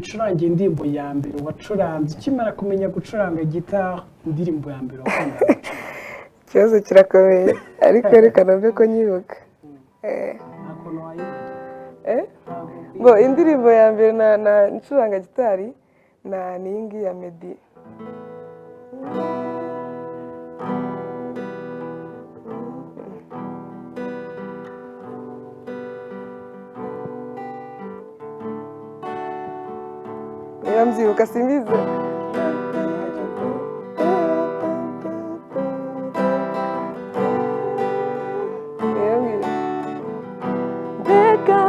Ucurange indirimbo ya mbere wacuranze ukimara kumenya gucuranga gitari indirimbo ya mbere wakunda gucuranga ikibazo kirakomeye ariko reka nabyo ko nyibuka ntakuntu wayibagiwe ngo indirimbo ya mbere na ncuranga gitari ni iyi ngiyi ya Meddy mzibuka simbizi mbega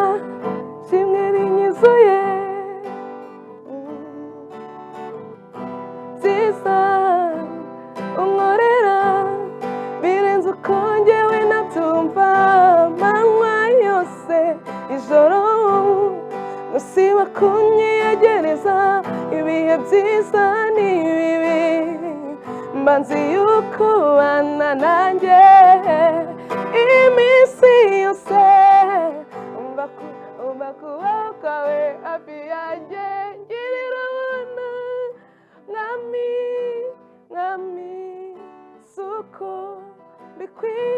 kimwe rinyuzuye nziza unkorera birenze uko njyewe nabyumva amanywa yose ijoro musiba kunyegereza ibihe byiza n'ibibi mbanzi yuko ubana nanjye iminsi yose umva kubaho kwawe hafi yanjye ngirira ubona mwami suko bikwiye